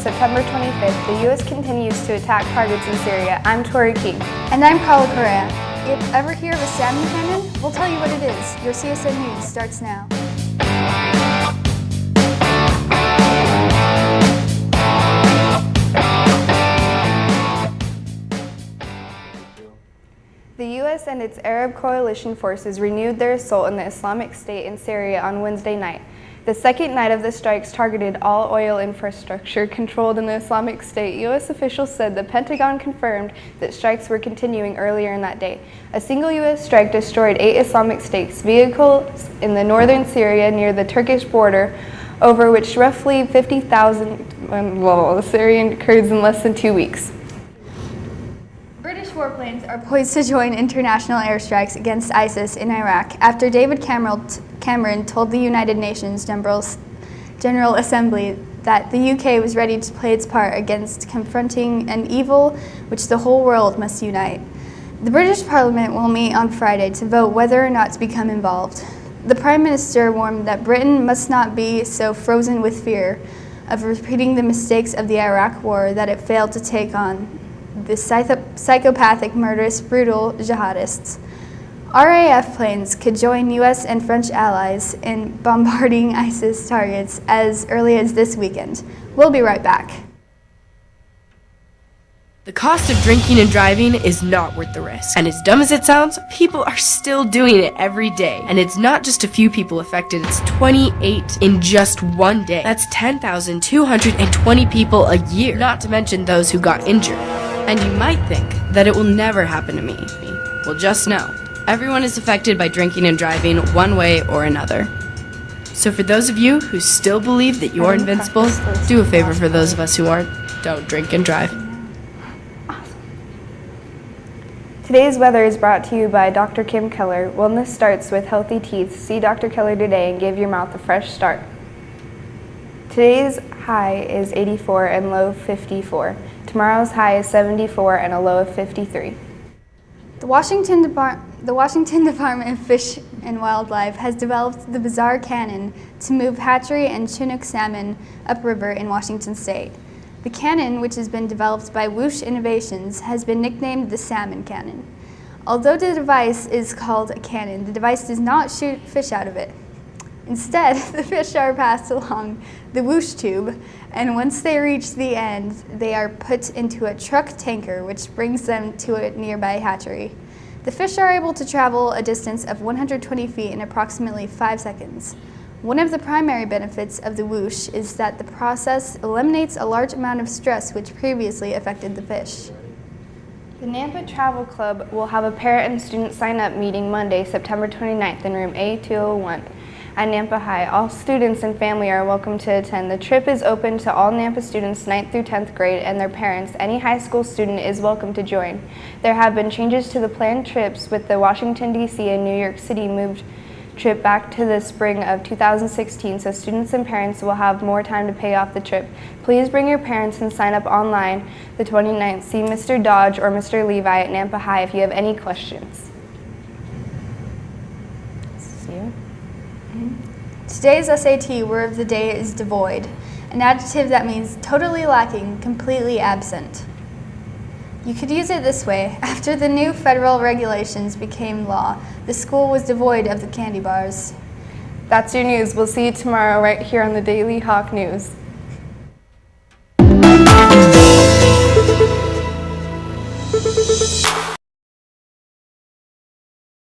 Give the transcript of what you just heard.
September 25th, the U.S. continues to attack targets in Syria. I'm Tori King. And I'm Carla Correa. If you ever hear of a salmon cannon, we'll tell you what it is. Your CSN News starts now. The U.S. and its Arab coalition forces renewed their assault on the Islamic State in Syria on Wednesday night. The second night of the strikes targeted all oil infrastructure controlled in the Islamic State. U.S. officials said the Pentagon confirmed that strikes were continuing earlier in that day. A single U.S. strike destroyed 8 Islamic State's vehicles in the northern Syria near the Turkish border, over which roughly 50,000 Syrian Kurds in less than 2 weeks. British warplanes are poised to join international airstrikes against ISIS in Iraq after David Cameron told the United Nations General Assembly that the UK was ready to play its part against confronting an evil which the whole world must unite. The British Parliament will meet on Friday to vote whether or not to become involved. The Prime Minister warned that Britain must not be so frozen with fear of repeating the mistakes of the Iraq War that it failed to take on the psychopathic, murderous, brutal jihadists. RAF planes could join U.S. and French allies in bombarding ISIS targets as early as this weekend. We'll be right back. The cost of drinking and driving is not worth the risk. And as dumb as it sounds, people are still doing it every day. And it's not just a few people affected, it's 28 in just one day. That's 10,220 people a year, not to mention those who got injured. And you might think that it will never happen to me. Well, just know, everyone is affected by drinking and driving one way or another. So for those of you who still believe that you're invincible, do a favor for those of us who aren't. Don't drink and drive. Today's weather is brought to you by Dr. Kim Keller. Wellness starts with healthy teeth. See Dr. Keller today and give your mouth a fresh start. Today's high is 84 and low 54. Tomorrow's high is 74 and a low of 53. The Washington Department of Fish and Wildlife has developed the bizarre cannon to move hatchery and Chinook salmon upriver in Washington state. The cannon, which has been developed by Whoosh Innovations, has been nicknamed the Salmon Cannon. Although the device is called a cannon, the device does not shoot fish out of it. Instead, the fish are passed along the Whoosh tube, and once they reach the end, they are put into a truck tanker, which brings them to a nearby hatchery. The fish are able to travel a distance of 120 feet in approximately 5 seconds. One of the primary benefits of the Whoosh is that the process eliminates a large amount of stress which previously affected the fish. The Nampa Travel Club will have a parent and student sign-up meeting Monday, September 29th in room A201 at Nampa High. All students and family are welcome to attend. The trip is open to all Nampa students 9th through 10th grade and their parents. Any high school student is welcome to join. There have been changes to the planned trips with the Washington, D.C. and New York City moved trip back to the spring of 2016, so students and parents will have more time to pay off the trip. Please bring your parents and sign up online the 29th. See Mr. Dodge or Mr. Levi at Nampa High if you have any questions. See you. Today's SAT word of the day is devoid, an adjective that means totally lacking, completely absent. You could use it this way. After the new federal regulations became law, the school was devoid of the candy bars. That's your news. We'll see you tomorrow right here on the Daily Hawk News.